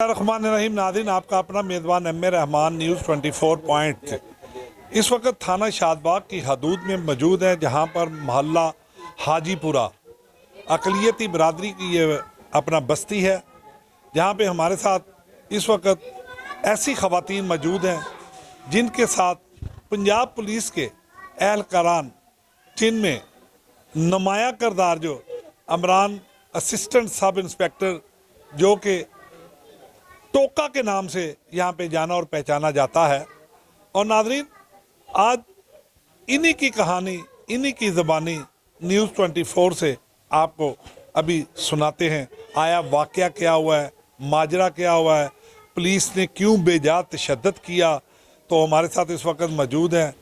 रहीम नाज़रीन, आपका अपना मेज़बान एम.ए. रहमान न्यूज़ 24 पॉइंट इस वक्त थाना शादबाग की हदूद में मौजूद है, जहां पर मोहल्ला हाजीपुरा अक़लियती बरादरी की ये अपना बस्ती है, जहां पे हमारे साथ इस वक्त ऐसी ख़वातीन मौजूद हैं जिनके साथ पंजाब पुलिस के एहलकारान, जिनमें नुमाया किरदार जो अमरान असिस्टेंट सब इंस्पेक्टर जो कि टोका के नाम से यहाँ पे जाना और पहचाना जाता है। और नाज़रीन, आज इन्हीं की कहानी, इन्हीं की ज़बानी न्यूज़ 24 से आपको अभी सुनाते हैं। आया वाक़या क्या हुआ है, माजरा क्या हुआ है, पुलिस ने क्यों बेजा तशद्दुद किया। तो हमारे साथ इस वक्त मौजूद हैं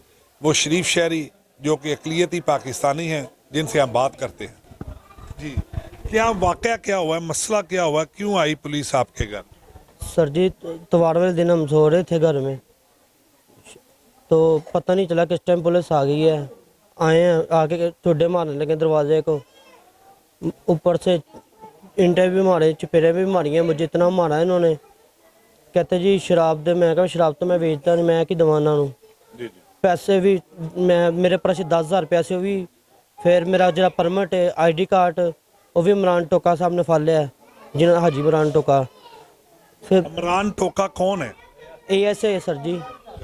वो शरीफ शहरी जो कि अक़लियती पाकिस्तानी हैं, जिनसे हम बात करते हैं। जी, क्या वाक़या क्या हुआ है, मसला क्या हुआ है, क्यों आई पुलिस आपके घर? सर जी, त्योहार वाले दिन हम सो रहे थे घर में, तो पता नहीं चला किस टाइम पुलिस आ गई है। आए हैं, आके ठुड्डे मारने लगे दरवाजे को, ऊपर से इंटे भी मारे, चपेड़े भी मारी हैं, मुझे इतना मारा इन्होंने। कहते जी शराब दे, मैं कहा शराब तो मैं बेचता नहीं, मैं कि दवाना नूं। पैसे भी मैं मेरे पास 10,000 पैसे भी, फिर मेरा जो परमिट है, ID कार्ड, वो भी इमरान टोका साहब ने फल लिया, जिन्हें हाजी इमरान टोका। फिर इमरान टोका कौन है? ASA है सर जी,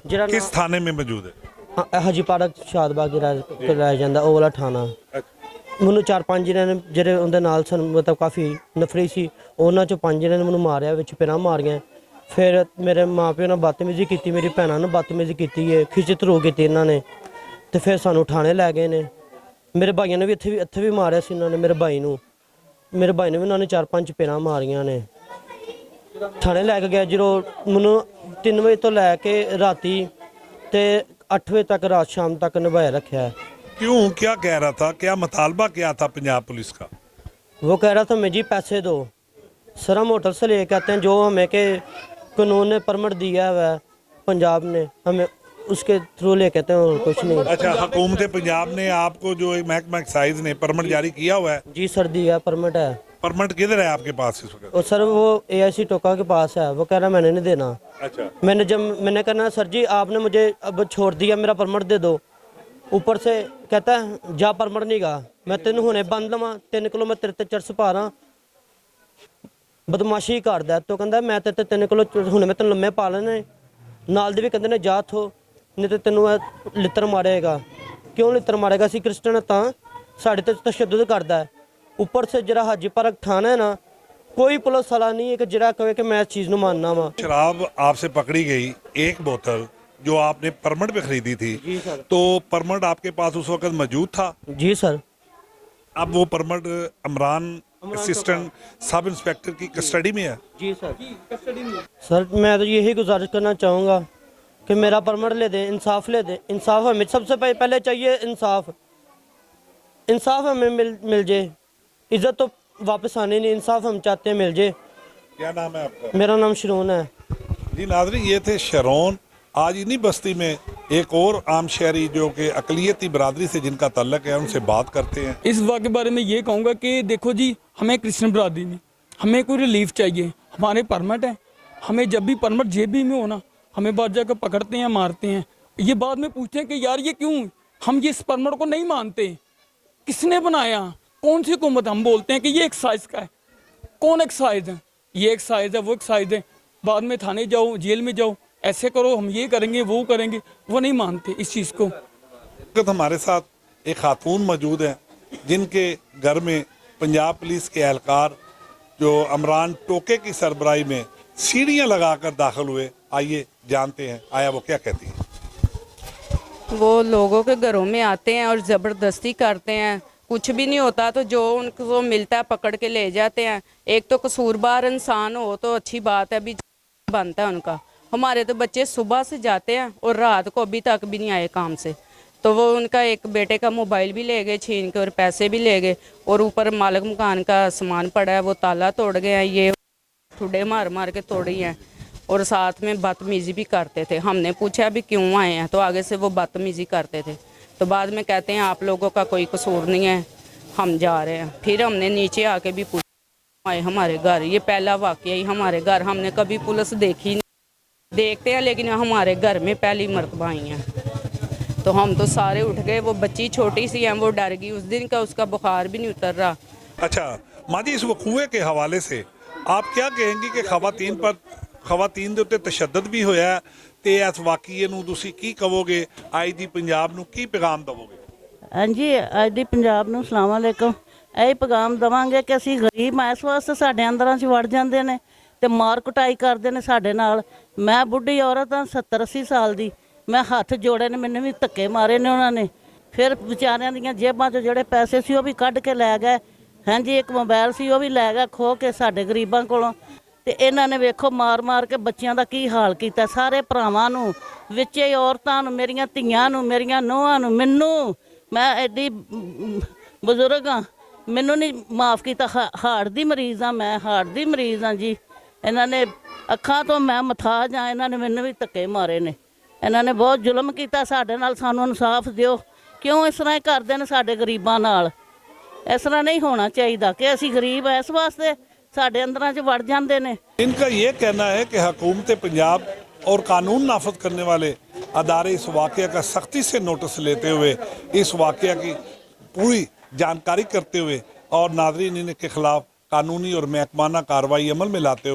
जरा किस थाने में मौजूद है? हाजी पार्क शादबाग कराया ਜਾਂਦਾ ਉਹ ਵਾਲਾ ਥਾਣਾ। ਮੈਨੂੰ 4-5 ਜਣਿਆਂ ਨੇ ਜਿਹੜੇ ਉਹਦੇ ਨਾਲ ਸਨ, ਮਤਲਬ ਕਾਫੀ ਨਫਰੀ ਸੀ, ਉਹਨਾਂ ਚੋਂ 5 ਜਣਿਆਂ ਨੇ ਮੈਨੂੰ ਮਾਰਿਆ, ਵਿੱਚ ਪਿਰਾਂ ਮਾਰੀਆਂ। ਫਿਰ ਮੇਰੇ ਮਾਪਿਆਂ ਨਾਲ ਬਦਤਮੀਜ਼ੀ ਕੀਤੀ, ਮੇਰੀ ਭੈਣਾਂ ਨਾਲ ਬਦਤਮੀਜ਼ੀ ਕੀਤੀ ਹੈ, ਖਿੱਚ ਧਰੂ ਕੀਤੀ ਇਹਨਾਂ ਨੇ। ਤੇ ਫਿਰ ਸਾਨੂੰ ਥਾਣੇ ਲੈ ਗਏ ਨੇ। ਮੇਰੇ ਭਾਈਆਂ ਨੇ ਵੀ ਇੱਥੇ ਵੀ ਮਾਰਿਆ ਸੀ ਇਹਨਾਂ ਨੇ, ਮੇਰੇ ਭਾਈ ਨੂੰ ਵੀ ਉਹਨਾਂ ਨੇ 4-5 ਪਿਰਾਂ ਮਾਰੀਆਂ ਨੇ। थाने लैके गया जो मैं 3 बजे तो लैके राती ते 8 बजे तक, रात शाम तक निभाया रखा है। क्यों, क्या कह रहा था, क्या मुतालबा क्या था पंजाब पुलिस का? वो कह रहा था मैं जी पैसे दो, सर हम होटल से ले कहते हैं, जो हमें के कानून ने परमिट दिया हुआ है पंजाब ने, हमें उसके थ्रू ले कहते हैं, और कुछ नहीं। अच्छा, हुकूमत पंजाब ने आपको जो महकमा एक्साइज ने परमिट जारी किया हुआ है? जी सर, दिया परमिट है। परमिट किधर है आपके पास इस वक्त? और सर वो AIC टोका के पास है, वो कह रहा मैंने नहीं देना। अच्छा, मैंने कहना सर जी आपने मुझे अब छोड़ दिया, मेरा परमिट दे दो। ऊपर से कहता है जा परमिट नहीं गा, मैं तेन हुने बंद लवा, 3 किलो मैं तेरे ते चरस पा रहा, बदमाशी करदा। तो कहता मैं तेरे 3 किलो हुने मैं तेन लम्मे पा लेने। नाल दे भी कहते ने जा थो, नहीं तो तेनों लित्र मारेगा। क्यों लित्र मारेगा? असी क्रिश्चन तां साढ़े ते तशद्दुद करदा है। ऊपर से जरा हाजी पार्क थाना है ना, कोई पुलिस वाला नहीं है कि जरा कहे कि मैं इस चीज़ को मानना वा। शराब आपसे पकड़ी गई 1 बोतल जो आपने परमिट पे खरीदी थी। जी सर। तो परमिट आपके पास उस वक्त मौजूद था? जी सर। अब वो permit Imran assistant sub inspector की कस्टडी में है? जी सर, कस्टडी में। सर मैं तो यही गुजारिश करना चाहूँगा कि मेरा परमिट ले दें, इंसाफ ले दें। इंसाफ हमें सबसे पहले चाहिए, इंसाफ हमें मिल जाए। इज्जत तो वापस आने नहीं, इंसाफ हम चाहते हैं मिल जाए। क्या नाम है आपका? मेरा नाम शरून है। जी नाज़रीन, ये थे शरून। आज इन्हीं बस्ती में एक और आम शहरी जो कि अक़लियती बरादरी से जिनका ताल्लुक है, उनसे बात करते हैं। इस वाक़े के बारे में ये कहूँगा कि देखो जी, हमें क्रिश्चियन बरादरी में हमें कोई रिलीफ चाहिए, हमारे परमिट है, हमें जब भी परमिट जेबी में होना, हमें बाहर जाकर पकड़ते हैं, मारते हैं। ये बाद में पूछते हैं कि यार ये क्यों, हम ये इस परमिट को नहीं मानते, किसने बनाया, कौन सी हुकूमत? हम बोलते हैं कि ये एक्साइज का है। कौन एक्साइज है? ये एक्साइज है, वो एक्साइज है। बाद में थाने जाओ, जेल में जाओ, ऐसे करो, हम ये करेंगे, वो करेंगे, वो नहीं मानते इस चीज़ को। हमारे साथ एक खातून मौजूद है जिनके घर में पंजाब पुलिस के एहलकार जो अमरान टोके की सरबराही में सीढ़ियाँ लगाकर दाखिल हुए। आइए जानते हैं, आया वो क्या कहती है। वो लोगों के घरों में आते हैं और ज़बरदस्ती करते हैं, कुछ भी नहीं होता तो जो उनको मिलता है पकड़ के ले जाते हैं। एक तो कसूरबार इंसान हो तो अच्छी बात है, अभी बनता है उनका। हमारे तो बच्चे सुबह से जाते हैं और रात को अभी तक भी नहीं आए काम से। तो वो उनका एक बेटे का मोबाइल भी ले गए छीन के और पैसे भी ले गए, और ऊपर मालिक मकान का सामान पड़ा है, वो ताला तोड़ गए हैं, ये ठुड्डे मार मार के तोड़ी हैं, और साथ में बदतमीज़ी भी करते थे। हमने पूछा अभी क्यों आए हैं, तो आगे से वो बदतमीज़ी करते थे। तो बाद में कहते हैं आप लोगों का कोई कसूर नहीं है, हम जा रहे हैं। फिर हमने नीचे आके भी पूछा। आए हमारे घर। ये पहला वाकया ही हमारे घर, हमने कभी पुलिस देखी नहीं। देखते हैं लेकिन हमारे घर में पहली मरतबा आई हैं। तो हम तो सारे उठ गए। वो बच्ची छोटी सी है, वो डर गई उस दिन का, उसका बुखार भी नहीं उतर रहा। अच्छा माँ जी, इस वकूए के हवाले से आप क्या कहेंगी कि ਖਵਾਤੀਨ ਦੇ ਉੱਤੇ ਤਸ਼ੱਦਦ ਵੀ ਹੋਇਆ ਤੇ ਇਸ ਵਾਕਈਏ ਨੂੰ ਤੁਸੀਂ ਕੀ ਕਹੋਗੇ? ਅੱਜ ਦੀ ਪੰਜਾਬ ਨੂੰ ਕੀ ਪੈਗਾਮ ਦਵੋਗੇ? ਹਾਂਜੀ, ਅੱਜ ਦੀ ਪੰਜਾਬ ਨੂੰ ਸਲਾਮ ਅਲੈਕਮ। ਇਹ ਪੈਗਾਮ ਦਵਾਂਗੇ ਕਿ ਅਸੀਂ ਗਰੀਬ ਆ, ਇਸ ਵਾਸਤੇ ਸਾਡੇ ਅੰਦਰਾਂ 'ਚ ਵੜ ਜਾਂਦੇ ਨੇ ਤੇ ਮਾਰ ਕੁਟਾਈ ਕਰਦੇ ਨੇ ਸਾਡੇ ਨਾਲ। ਮੈਂ ਬੁੱਢੀ ਔਰਤ ਹਾਂ, 70-80 ਸਾਲ ਦੀ। ਮੈਂ ਹੱਥ ਜੋੜੇ ਨੇ, ਮੈਨੂੰ ਵੀ ਧੱਕੇ ਮਾਰੇ ਨੇ ਉਹਨਾਂ ਨੇ। ਫਿਰ ਵਿਚਾਰਿਆਂ ਦੀਆਂ ਜੇਬਾਂ 'ਚ ਜਿਹੜੇ ਪੈਸੇ ਸੀ ਉਹ ਵੀ ਕੱਢ ਕੇ ਲੈ ਗਏ। ਹਾਂਜੀ, ਇੱਕ ਮੋਬਾਈਲ ਸੀ ਉਹ ਵੀ ਲੈ ਗਿਆ ਖੋਹ ਕੇ ਸਾਡੇ ਗਰੀਬਾਂ ਕੋਲੋਂ। ਤੇ ਇਹਨਾਂ ਨੇ ਵੇਖੋ ਮਾਰ ਕੇ ਬੱਚਿਆਂ ਦਾ ਕੀ ਹਾਲ ਕੀਤਾ। ਸਾਰੇ ਭਰਾਵਾਂ ਨੂੰ, ਵਿੱਚੇ ਔਰਤਾਂ ਨੂੰ, ਮੇਰੀਆਂ ਧੀਆਂ ਨੂੰ, ਮੇਰੀਆਂ ਨੂੰਹਾਂ ਨੂੰ, ਮੈਨੂੰ, ਮੈਂ ਐਡੀ ਬਜ਼ੁਰਗ ਹਾਂ, ਮੈਨੂੰ ਨਹੀਂ ਮਾਫ ਕੀਤਾ। ਹਾਰਟ ਦੀ ਮਰੀਜ਼ ਹਾਂ, ਮੈਂ ਹਾਰਟ ਦੀ ਮਰੀਜ਼ ਹਾਂ ਜੀ। ਇਹਨਾਂ ਨੇ ਅੱਖਾਂ ਤੋਂ ਮੈਂ ਮਥਾਜ ਹਾਂ, ਇਹਨਾਂ ਨੇ ਮੈਨੂੰ ਵੀ ਧੱਕੇ ਮਾਰੇ ਨੇ। ਇਹਨਾਂ ਨੇ ਬਹੁਤ ਜ਼ੁਲਮ ਕੀਤਾ ਸਾਡੇ ਨਾਲ। ਸਾਨੂੰ ਇਨਸਾਫ ਦਿਓ। ਕਿਉਂ ਇਸ ਤਰ੍ਹਾਂ ਕਰਦੇ ਨੇ ਸਾਡੇ ਗਰੀਬਾਂ ਨਾਲ? ਇਸ ਤਰ੍ਹਾਂ ਨਹੀਂ ਹੋਣਾ ਚਾਹੀਦਾ ਕਿ ਅਸੀਂ ਗਰੀਬ ਐ, ਇਸ ਵਾਸਤੇ ਸਾਡੇ ਅੰਦਰਾਂ 'ਚ ਵੜ ਜਾਂਦੇ ਨੇ। इनका ये कहना है कि हुकूमत पंजाब और कानून नाफज करने वाले अदारे इस वाक़े का सख्ती से नोटिस लेते हुए इस वाक़े की पूरी जानकारी करते हुए और नाज़रीन इनके खिलाफ कानूनी और महकमाना कार्रवाई अमल में लाते हुए